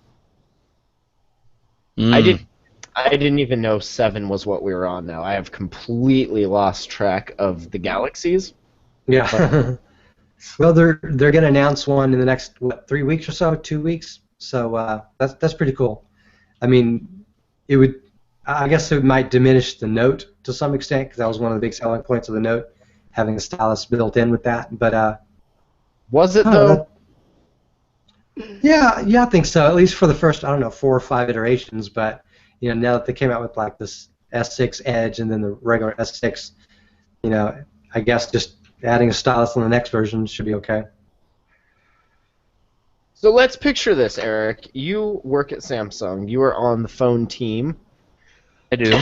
Mm. I didn't even know 7 was what we were on now. I have completely lost track of the galaxies. Yeah. Well, they're going to announce one in the next 3 weeks or so, 2 weeks. So that's pretty cool. I mean, I guess it might diminish the Note to some extent because that was one of the big selling points of the Note, having a stylus built in with that. But was it though? Yeah, I think so. At least for the first, 4 or 5 iterations. But now that they came out with like this S6 Edge and then the regular S6, I guess just adding a stylus on the next version should be okay. So let's picture this, Eric. You work at Samsung. You are on the phone team. I do.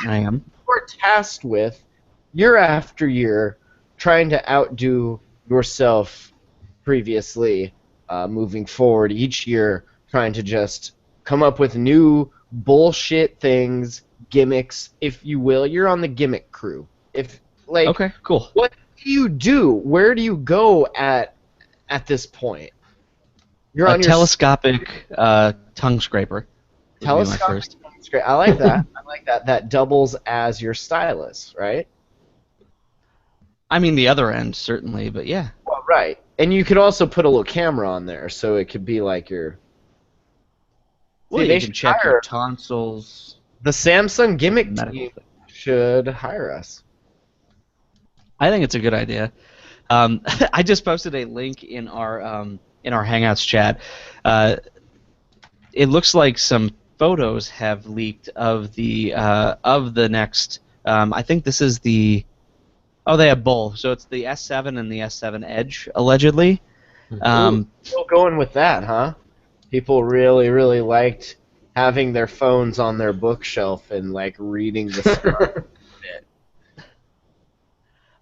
I am. You are tasked with, year after year, trying to outdo yourself previously, moving forward each year, trying to just come up with new bullshit things, gimmicks, if you will. You're on the gimmick crew. Okay, cool. What do you do? Where do you go at this point? You're on your telescopic tongue scraper. Telescopic tongue scraper. I like that. I like that. That doubles as your stylus, right? I mean, the other end certainly, but yeah. Well, right. And you could also put a little camera on there, so it could be like your. Well, you can check your tonsils. The Samsung gimmick team should hire us. I think it's a good idea. I just posted a link in our Hangouts chat. It looks like some photos have leaked of the next. I think this is the. Oh, they have both. So it's the S7 and the S7 Edge, allegedly. Still going with that, huh? People really, really liked having their phones on their bookshelf and like reading the stuff.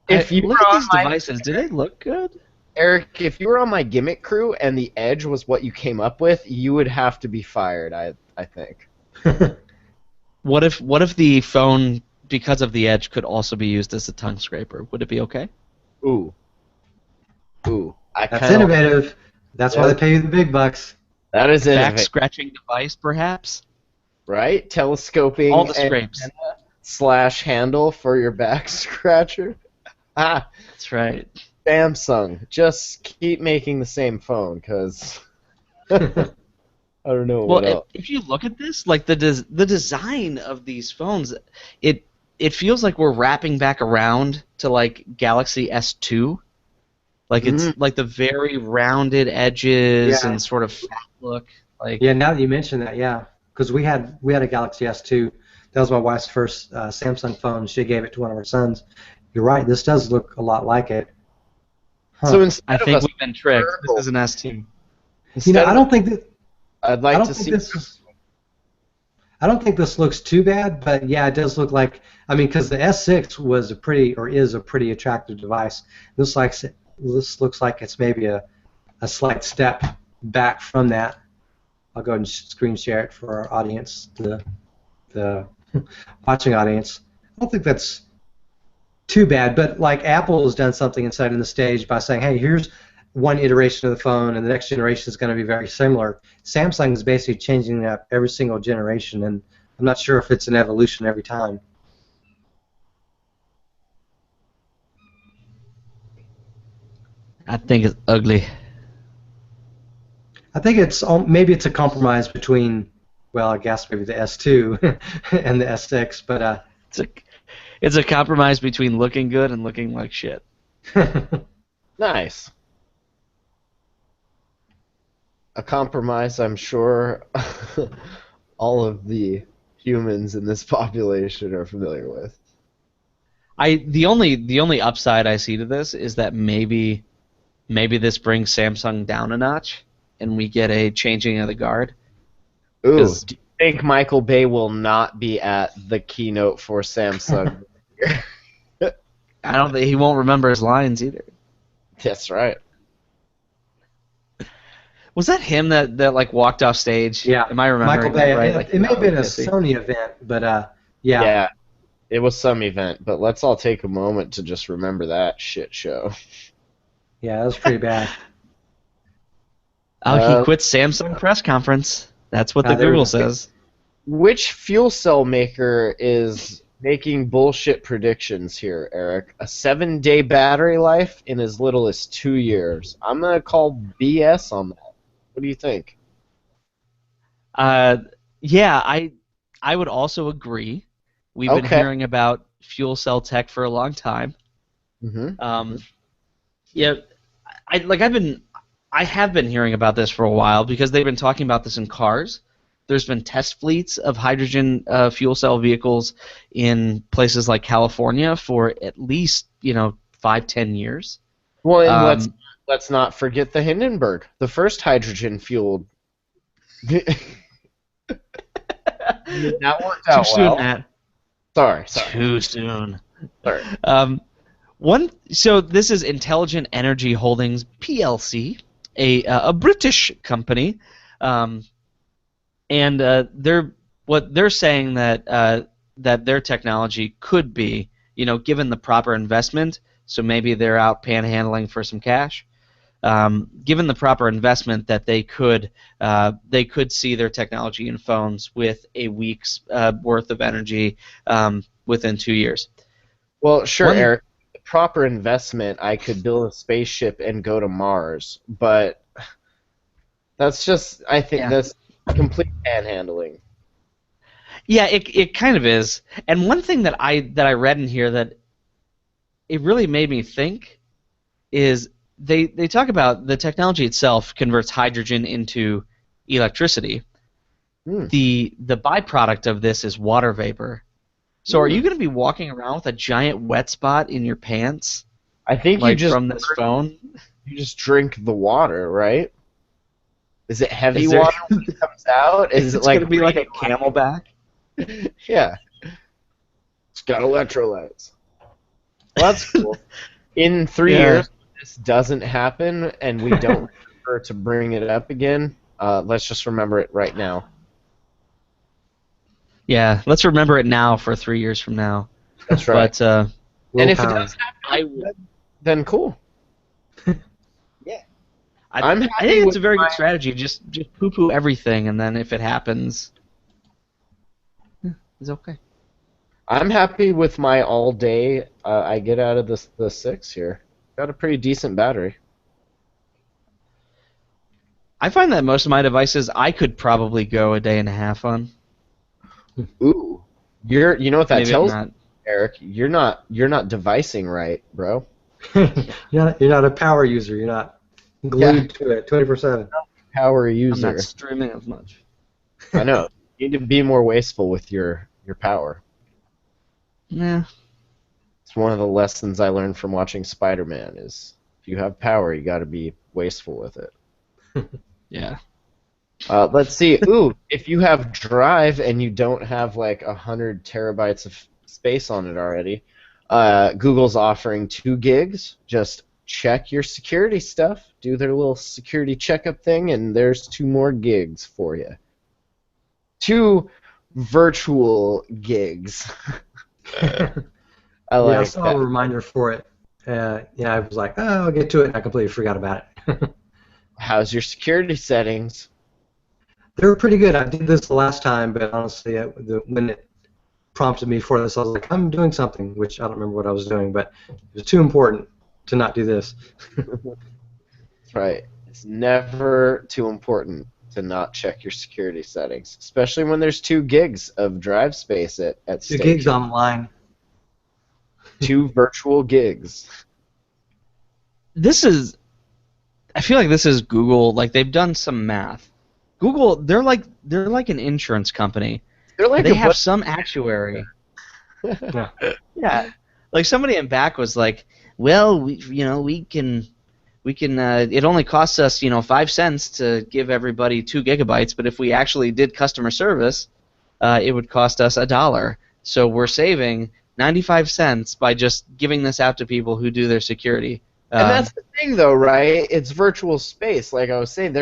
If you look at these devices, do they look good? Eric, if you were on my gimmick crew and the Edge was what you came up with, you would have to be fired, I think. What if the phone, because of the Edge, could also be used as a tongue scraper? Would it be okay? Ooh. That's innovative. That's why they pay you the big bucks. That is innovative. Back-scratching device, perhaps? Right? Telescoping all the scrapes. / handle for your back scratcher. That's right. Samsung, just keep making the same phone, because I don't know. Well, if you look at this, like the design of these phones, it feels like we're wrapping back around to like Galaxy S2. Like it's like the very rounded edges and sort of fat look. Like now that you mention that, because we had a Galaxy S2. That was my wife's first Samsung phone. She gave it to one of her sons. You're right. This does look a lot like it. Huh. So I think we've been tricked. This is an S2. I don't think that. I'd like to see. I don't think this looks too bad, but yeah, it does look like. I mean, because the S6 was is a pretty attractive device. This looks like it's maybe a slight step back from that. I'll go ahead and screen share it for our audience, the watching audience. I don't think that's too bad, but like Apple has done something inside in the stage by saying, hey, here's one iteration of the phone, and the next generation is going to be very similar. Samsung is basically changing that every single generation, and I'm not sure if it's an evolution every time. I think it's ugly. I think maybe it's a compromise between, well, I guess maybe the S2 and the S6, but It's a compromise between looking good and looking like shit. Nice. A compromise, I'm sure all of the humans in this population are familiar with. The only upside I see to this is that maybe this brings Samsung down a notch and we get a changing of the guard. Ooh, do you think Michael Bay will not be at the keynote for Samsung? I don't think he won't remember his lines either. That's right. Was that him that like walked off stage? Yeah. Am I remembering Michael Bay. that right? It may have been a Sony event, but yeah. Yeah, it was some event, but let's all take a moment to just remember that shit show. Yeah, that was pretty bad. Oh, he quit Samsung press conference. That's what the Google says. Which fuel cell maker is making bullshit predictions here, Eric? A 7-day battery life in as little as 2 years. I'm going to call BS on that. What do you think? Yeah, I would also agree. We've been hearing about fuel cell tech for a long time. Mm-hmm. Yeah, I have been hearing about this for a while because they've been talking about this in cars. There's been test fleets of hydrogen fuel cell vehicles in places like California for at least 5-10 years. Well, and let's not forget the Hindenburg, the first hydrogen fueled. That worked out Too soon, well. Matt. Sorry. Too soon. Sorry. So this is Intelligent Energy Holdings PLC, a British company, and they're saying that their technology could be, given the proper investment. So maybe they're out panhandling for some cash. Given the proper investment, that they could see their technology in phones with a week's worth of energy within 2 years. Well, sure, Eric. The proper investment, I could build a spaceship and go to Mars, but that's just, I think that's complete panhandling. Yeah, it kind of is. And one thing that I read in here that it really made me think is they talk about the technology itself converts hydrogen into electricity. The byproduct of this is water vapor. So are you going to be walking around with a giant wet spot in your pants? I think like from this phone. You just drink the water, right? Is it heavy water when it comes out? Is it like going to be like a Camelback? Yeah. It's got electrolytes. Well, that's cool. In 3 years, if this doesn't happen and we don't remember to bring it up again, let's just remember it right now. Yeah, let's remember it now for 3 years from now. That's right. But, and if it does happen, then cool. Yeah. I think it's a very good strategy. Just poo-poo everything, and then if it happens, it's okay. I'm happy with my all-day I get out of the 6 here. Got a pretty decent battery. I find that most of my devices I could probably go a day and a half on. Ooh, you know what that Maybe tells me, Eric? You're not devicing right, bro. You're not a power user. You're not glued to it 24/7. Power user. I'm not streaming as much. I know. You need to be more wasteful with your power. Yeah. It's one of the lessons I learned from watching Spider-Man is if you have power, you got to be wasteful with it. Yeah. Let's see. Ooh, if you have Drive and you don't have like 100 terabytes of space on it already, Google's offering 2 gigs. Just check your security stuff, do their little security checkup thing, and there's 2 more gigs for you. 2 virtual gigs. I saw a reminder for it. I was like, oh, I'll get to it, and I completely forgot about it. How's your security settings? They were pretty good. I did this the last time, but honestly, when it prompted me for this, I was like, I'm doing something, which I don't remember what I was doing, but it was too important to not do this. That's right. It's never too important to not check your security settings, especially when there's 2 gigs of drive space at 2 stake. gigs online. 2 virtual gigs. I feel like this is Google. Like they've done some math. Google, they're like an insurance company. They're like They a have bunch- some actuary. Yeah. Yeah, like somebody in back was like, well, we can. It only costs us 5 cents to give everybody 2 gigabytes, but if we actually did customer service, it would cost us $1. So we're saving 95 cents by just giving this out to people who do their security. And that's the thing, though, right? It's virtual space. Like I was saying,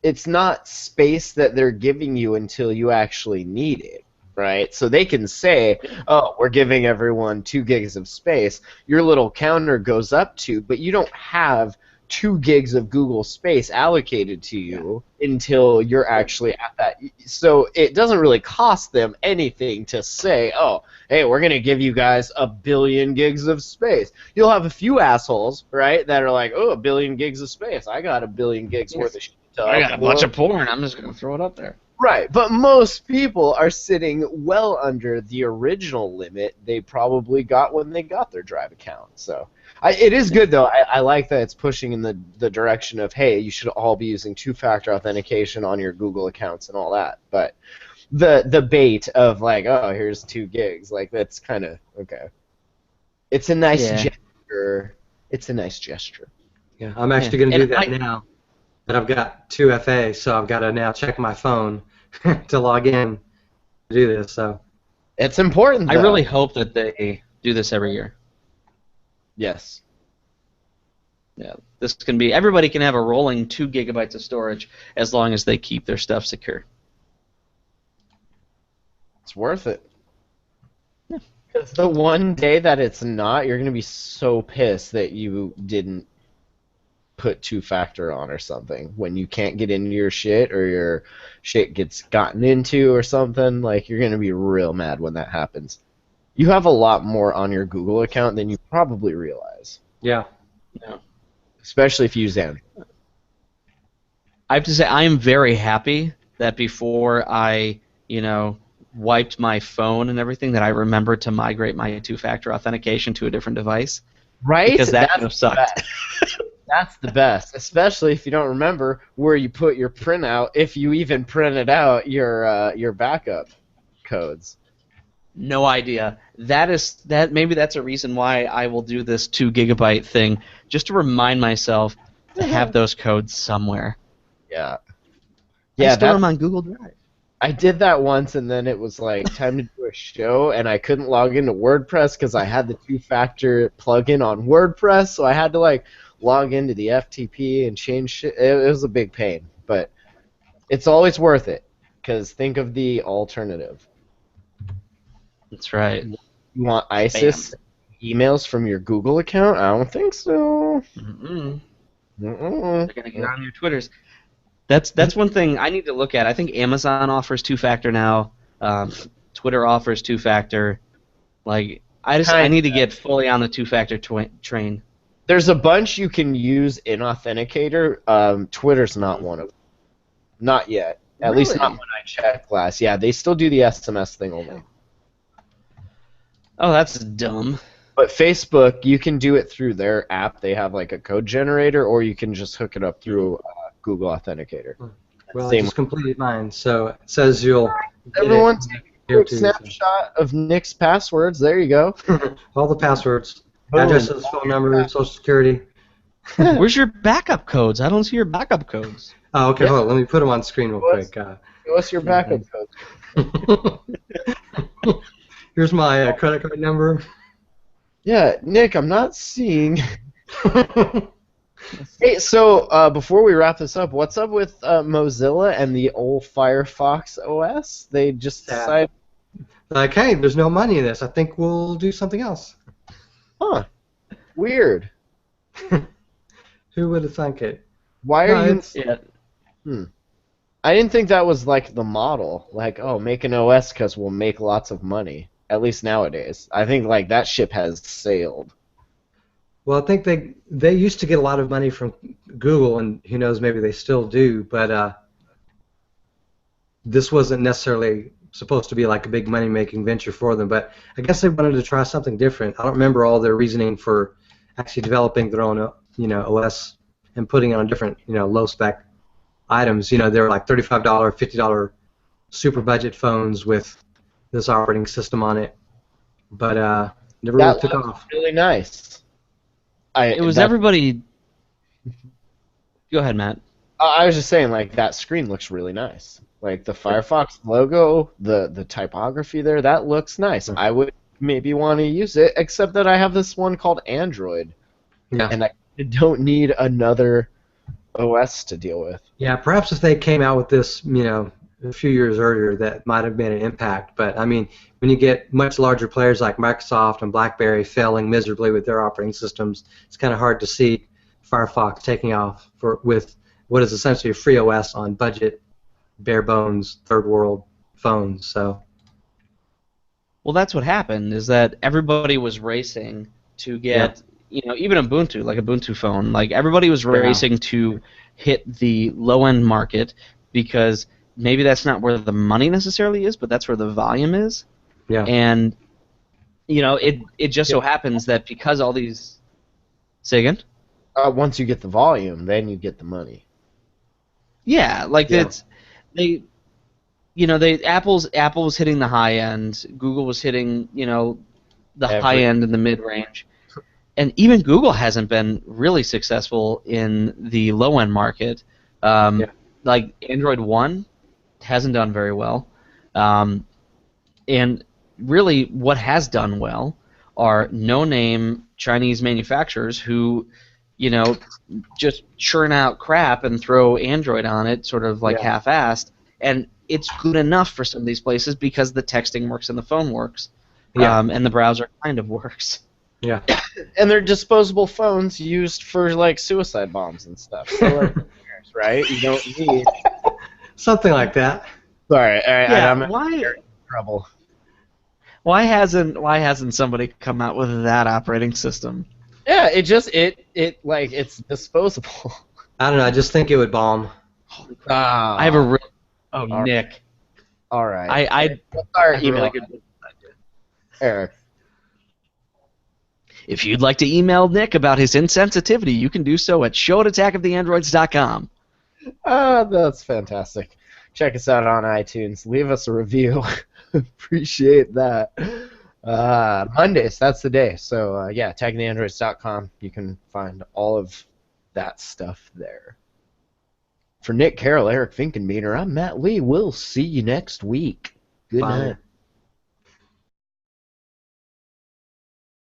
it's not space that they're giving you until you actually need it, right? So they can say, oh, we're giving everyone 2 gigs of space. Your little counter goes up to, but you don't have 2 gigs of Google space allocated to you until you're actually at that. So it doesn't really cost them anything to say, oh, hey, we're going to give you guys 1 billion gigs of space. You'll have a few assholes, right, that are like, oh, 1 billion gigs of space. I got 1 billion gigs worth of shit. I got a bunch of porn. I'm just going to throw it up there. Right, but most people are sitting well under the original limit they probably got when they got their Drive account. So it is good, though. I like that it's pushing in the direction of, hey, you should all be using 2-factor authentication on your Google accounts and all that. But the bait of, like, oh, here's 2 gigs, like, that's kind of, okay. It's a nice gesture. It's a nice gesture. Yeah, I'm actually going to do that now. But I've got 2FA, so I've got to now check my phone to log in to do this. So it's important, though. I really hope that they do this every year. Yes. Yeah, this can be. Everybody can have a rolling 2 gigabytes of storage as long as they keep their stuff secure. It's worth it. Because the one day that it's not, you're going to be so pissed that you didn't put 2-factor on or something when you can't get into your shit or your shit gets gotten into or something. Like, you're going to be real mad when that happens. You have a lot more on your Google account than you probably realize. yeah. Especially if you use Android. I have to say, I am very happy that before I, wiped my phone and everything, that I remembered to migrate my 2-factor authentication to a different device. Right? Because that kind of sucked. That's the best, especially if you don't remember where you put your printout, if you even printed out your backup codes. No idea. Maybe that's a reason why I will do this 2 gigabyte thing, just to remind myself to have those codes somewhere. Yeah. I store them on Google Drive. I did that once, and then it was like time to do a show, and I couldn't log into WordPress because I had the 2-factor plugin on WordPress, so I had to log into the FTP and change shit. It was a big pain, but it's always worth it because think of the alternative. That's right. You want ISIS emails from your Google account? I don't think so. Mm-mm. Mm-mm. They're gonna get on your Twitters. That's one thing I need to look at. I think Amazon offers 2-factor now. Twitter offers 2-factor. I need to get fully on the 2-factor train. There's a bunch you can use in Authenticator. Twitter's not one of them. Not yet. At least not when I checked last. Yeah, they still do the SMS thing only. Oh, that's dumb. But Facebook, you can do it through their app. They have a code generator, or you can just hook it up through Google Authenticator. Well, I just completed mine, so it says you'll. Everyone take a quick snapshot of Nick's passwords. There you go. All the passwords, addresses, phone number, social security. Where's your backup codes? I don't see your backup codes. Oh, okay. Hold on. Let me put them on screen real quick. What's your backup code? Here's my credit card number. Yeah, Nick, I'm not seeing. Hey, so before we wrap this up, what's up with Mozilla and the old Firefox OS? They just decided. Hey, there's no money in this. I think we'll do something else. Huh. Weird. Who would have thunk it? Why No, are you? it's- Yeah. I didn't think that was like the model. Like, oh, make an OS because we'll make lots of money. At least nowadays, I think like that ship has sailed. Well, I think they used to get a lot of money from Google, and who knows, maybe they still do. But this wasn't necessarily supposed to be like a big money-making venture for them. But I guess they wanted to try something different. I don't remember all their reasoning for actually developing their own, OS and putting it on different, low-spec items. They were like $35, $50 super budget phones with this operating system on it, but never really That took looks off. really nice. It was that- everybody. Go ahead, Matt. I was just saying, like that screen looks really nice. Like the Firefox logo, the typography there, that looks nice. I would maybe want to use it, except that I have this one called Android, Yeah. and I don't need another OS to deal with. Yeah, perhaps if they came out with this, a few years earlier, that might have been an impact. But I mean, when you get much larger players like Microsoft and BlackBerry failing miserably with their operating systems, it's kind of hard to see Firefox taking off with what is essentially a free OS on budget, bare bones, third world phones. So Well, that's what happened. Is that everybody was racing to get, even Ubuntu, like Ubuntu phone, like everybody was racing to hit the low end market because maybe that's not where the money necessarily is, but that's where the volume is. yeah, And it just so happens that because all these. Say again? Once you get the volume, then you get the money. Yeah, like Yeah. it's they. Apple was hitting the high end. Google was hitting the high end and the mid range, and even Google hasn't been really successful in the low end market. Like Android One hasn't done very well, and really what has done well are no-name Chinese manufacturers who, just churn out crap and throw Android on it, sort of like half-assed, and it's good enough for some of these places because the texting works and the phone works, and the browser kind of works. yeah. And they're disposable phones used for like suicide bombs and stuff. So, like, right? You don't need. Something like that. Sorry, I'm in Why? trouble. Why hasn't somebody come out with that operating system? Yeah, it's disposable. I don't know. I just think it would bomb. Ah, I have a real. Oh, All right. Nick. all right. I What's our have a email, really good. Eric? If you'd like to email Nick about his insensitivity, you can do so at show@attackoftheandroids.com. That's fantastic. Check us out on iTunes. Leave us a review. Appreciate that. Mondays, that's the day. So, attackingtheandroids.com. You can find all of that stuff there. For Nick Carroll, Eric Finkenbeater, I'm Matt Lee. We'll see you next week. Good Bye. night.